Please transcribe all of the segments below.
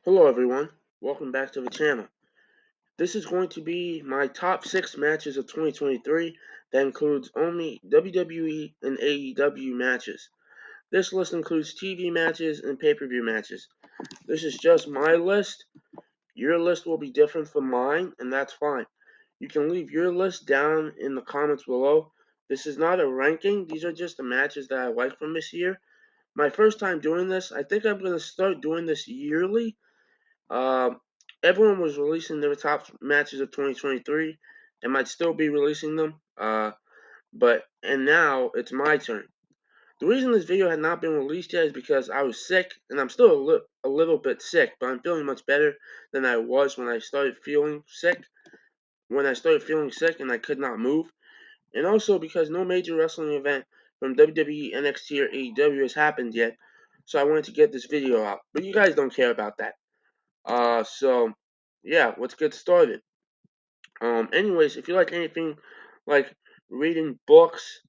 Hello everyone, welcome back to the channel. This is going to be my top 6 matches of 2023 that includes only WWE and AEW matches. This list includes TV matches and pay-per-view matches. This is just my list. Your list will be different from mine, and that's fine. You can leave your list down in the comments below. This is not a ranking, these are just the matches that I like from this year. My first time doing this, I think I'm going to start doing this yearly. Um, Everyone was releasing their top matches of 2023 and might still be releasing them. And now it's my turn. The reason this video had not been released yet is because I was sick, and I'm still a little bit sick, but I'm feeling much better than I was when I started feeling sick. When I started feeling sick and I could not move, and also because no major wrestling event from WWE, NXT, or AEW has happened yet, so I wanted to get this video out. But you guys don't care about that. Yeah, let's get started. Anyways, if you like anything like reading books,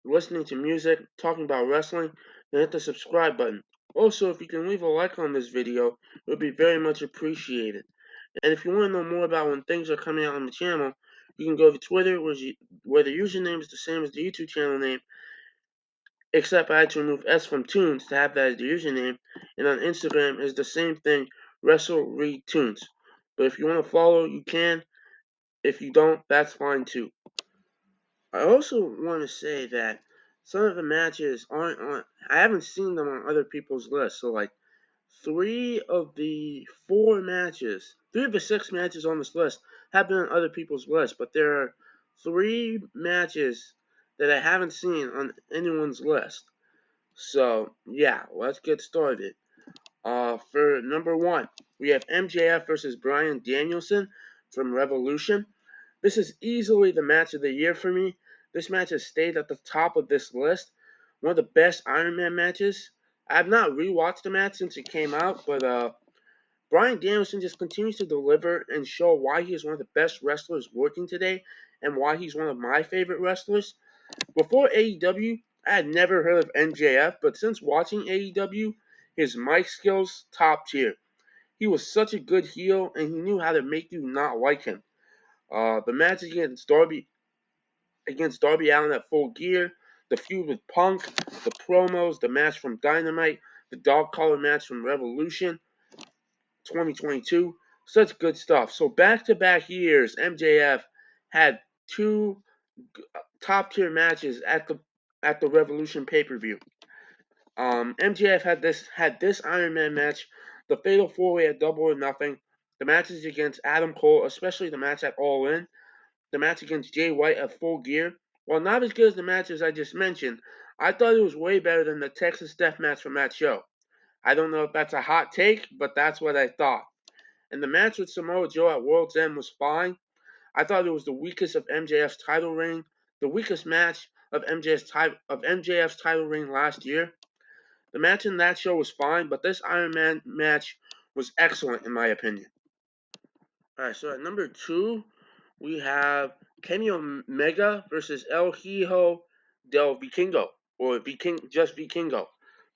listening to music, talking about wrestling, then hit the subscribe button. Also, if you can leave a like on this video, it would be very much appreciated. And if you want to know more about when things are coming out on the channel, you can go to Twitter, where the username is the same as the YouTube channel name, except I had to remove S from Tunes to have that as the username, and on Instagram is the same thing, Wrestle Read Tunes. But if you want to follow, you can. If you don't, that's fine too. I also want to say that some of the matches aren't on. I haven't seen them on other people's lists. So like 3 of the 6 matches on this list have been on other people's lists, but there are 3 matches that I haven't seen on anyone's list. So yeah, let's get started. For number 1, we have MJF versus Brian Danielson from Revolution. This is easily the match of the year for me. This match has stayed at the top of this list. One of the best Iron Man matches. I have not rewatched the match since it came out, but Brian Danielson just continues to deliver and show why he is one of the best wrestlers working today and why he's one of my favorite wrestlers. Before AEW, I had never heard of MJF, but since watching AEW, his mic skills top tier. He was such a good heel, and he knew how to make you not like him. The match against Darby Allin at Full Gear, the feud with Punk, the promos, the match from Dynamite, the dog collar match from Revolution 2022. Such good stuff. So back-to-back years, MJF had 2 top-tier matches at the Revolution pay-per-view. MJF had this Iron Man match, the Fatal 4-Way at Double or Nothing, the matches against Adam Cole, especially the match at All In, the match against Jay White at Full Gear. While not as good as the matches I just mentioned, I thought it was way better than the Texas Death Match from that show. I don't know if that's a hot take, but that's what I thought. And the match with Samoa Joe at World's End was fine. I thought it was the weakest of MJF's title reign, the weakest match of MJF's title reign last year. The match in that show was fine, but this Iron Man match was excellent in my opinion. Alright, so at number 2, we have Kenny Omega versus El Hijo del Vikingo, or just Vikingo,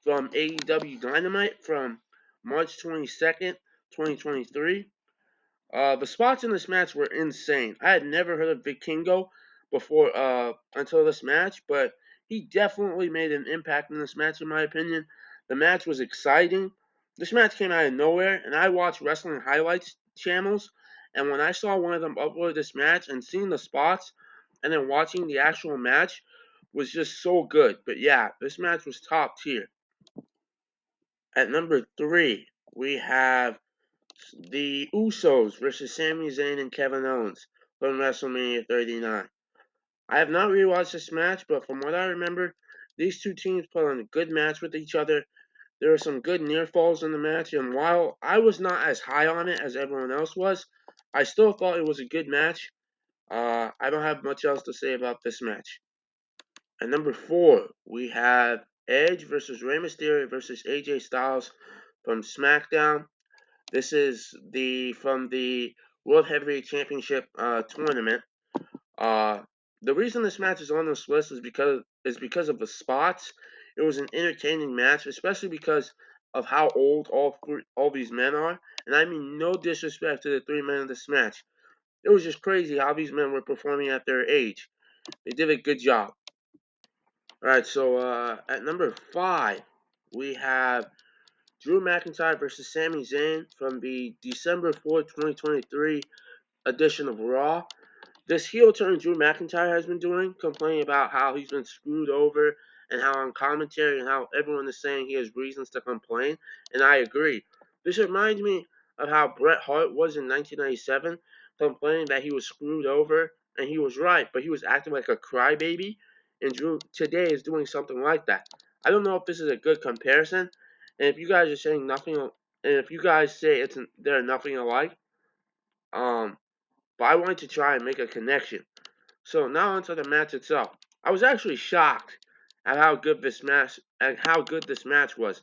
from AEW Dynamite from March 22nd, 2023. The spots in this match were insane. I had never heard of Vikingo before until this match, but he definitely made an impact in this match, in my opinion. The match was exciting. This match came out of nowhere, and I watched wrestling highlights channels, and when I saw one of them upload this match and seeing the spots, and then watching the actual match was just so good. But yeah, this match was top tier. At number 3, we have the Usos versus Sami Zayn and Kevin Owens from WrestleMania 39. I have not rewatched this match, but from what I remember, these two teams put on a good match with each other. There were some good near falls in the match, and while I was not as high on it as everyone else was, I still thought it was a good match. I don't have much else to say about this match. At number 4, we have Edge versus Rey Mysterio versus AJ Styles from SmackDown. This is from the World Heavyweight Championship tournament. The reason this match is on this list is because of the spots. It was an entertaining match, especially because of how old all these men are, and I mean no disrespect to the 3 men in this match. It was just crazy how these men were performing at their age. They did a good job. All right, so at number 5, we have Drew McIntyre versus Sami Zayn from the December 4th, 2023 edition of Raw. This heel turn Drew McIntyre has been doing, complaining about how he's been screwed over and how on commentary and how everyone is saying he has reasons to complain, and I agree. This reminds me of how Bret Hart was in 1997, complaining that he was screwed over, and he was right, but he was acting like a crybaby, and Drew today is doing something like that. I don't know if this is a good comparison, and if you guys are saying nothing, and if you guys say they're nothing alike, but I wanted to try and make a connection. So now onto the match itself. I was actually shocked at how good this match was.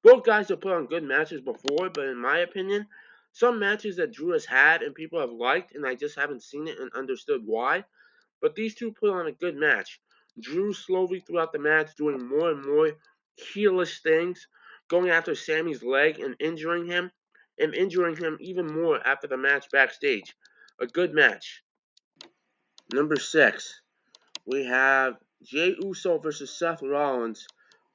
Both guys have put on good matches before, but in my opinion, some matches that Drew has had and people have liked, and I just haven't seen it and understood why. But these two put on a good match. Drew slowly throughout the match doing more and more heelish things, going after Sammy's leg and injuring him even more after the match backstage. A good match. Number 6. We have Jey Uso versus Seth Rollins,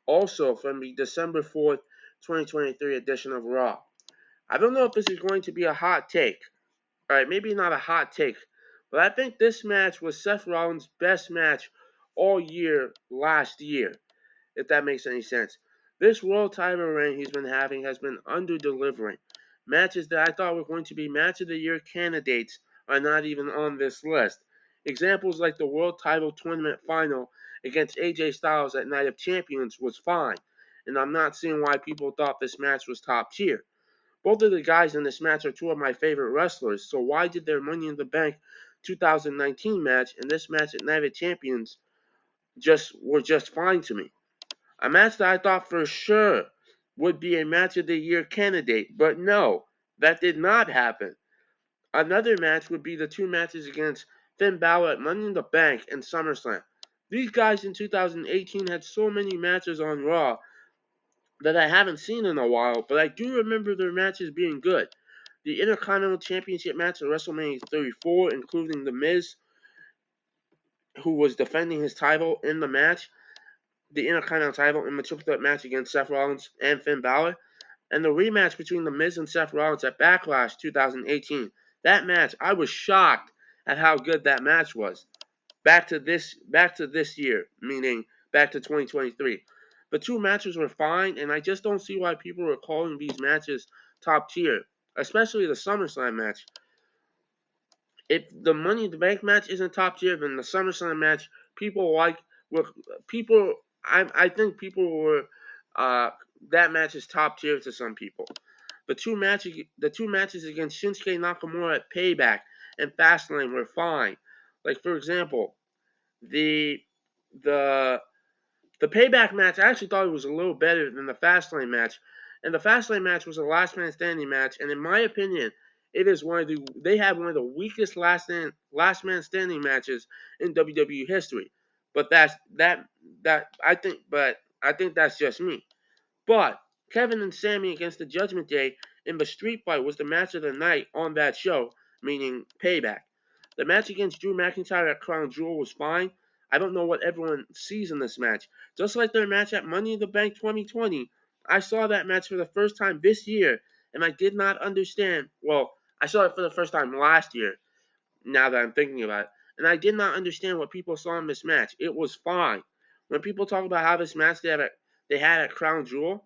also from the December 4th, 2023 edition of Raw. I don't know if this is going to be a hot take. Alright, maybe not a hot take, but I think this match was Seth Rollins' best match all year last year, if that makes any sense. This world title reign he's been having has been under-delivering. Matches that I thought were going to be match of the year candidates are not even on this list. Examples like the world title tournament final against AJ Styles at Night of Champions was fine, and I'm not seeing why people thought this match was top tier. Both of the guys in this match are two of my favorite wrestlers, so why did their Money in the Bank 2019 match and this match at Night of Champions just fine to me? A match that I thought for sure would be a match of the year candidate, but no, that did not happen. Another match would be the two matches against Finn Balor at Money in the Bank and SummerSlam. These guys in 2018 had so many matches on Raw that I haven't seen in a while, but I do remember their matches being good. The Intercontinental Championship match at WrestleMania 34, including The Miz, who was defending his title in the match, the Intercontinental title in the triple threat match against Seth Rollins and Finn Balor, and the rematch between The Miz and Seth Rollins at Backlash 2018. That match, I was shocked at how good that match was. Back to this year, meaning back to 2023. The two matches were fine, and I just don't see why people are calling these matches top tier, especially the SummerSlam match. If the Money in the Bank match isn't top tier, then the SummerSlam match people like were people. I think people were that match is top tier to some people. The two matches against Shinsuke Nakamura at Payback and Fastlane were fine. Like for example, the the the Payback match, I actually thought it was a little better than the Fastlane match. And the Fastlane match was a last man standing match, and in my opinion, it is they have one of the weakest last man standing matches in WWE history. But I think that's just me. But Kevin and Sami against the Judgement Day in the street fight was the match of the night on that show, meaning Payback. The match against Drew McIntyre at Crown Jewel was fine. I don't know what everyone sees in this match. Just like their match at Money in the Bank 2020, I saw that match for the first time this year, and I did not understand. Well, I saw it for the first time last year, now that I'm thinking about it, and I did not understand what people saw in this match. It was fine. When people talk about how this match they had at Crown Jewel,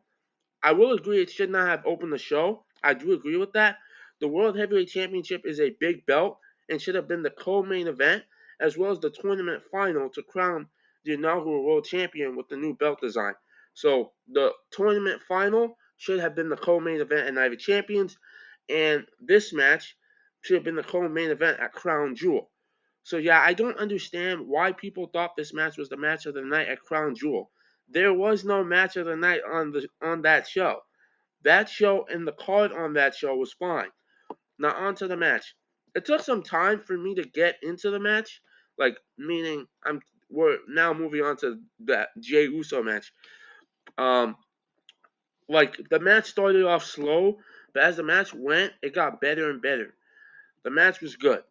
I will agree it should not have opened the show. I do agree with that. The World Heavyweight Championship is a big belt and should have been the co-main event, as well as the tournament final to crown the inaugural world champion with the new belt design. So the tournament final should have been the co-main event at Night of Champions, and this match should have been the co-main event at Crown Jewel. So yeah, I don't understand why people thought this match was the match of the night at Crown Jewel. There was no match of the night on that show. That show and the card on that show was fine. Now on to the match. It took some time for me to get into the match, like meaning we're now moving on to that Jey Uso match. Um, like, the match started off slow, but as the match went, it got better and better. The match was good.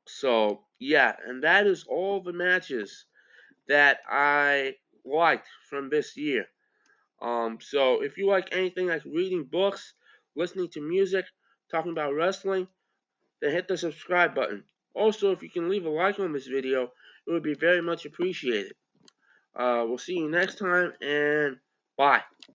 So, yeah, and that is all the matches that I liked from this year. So if you like anything like reading books, listening to music, talking about wrestling, then hit the subscribe button. Also, if you can leave a like on this video, it would be very much appreciated. We'll see you next time, and bye.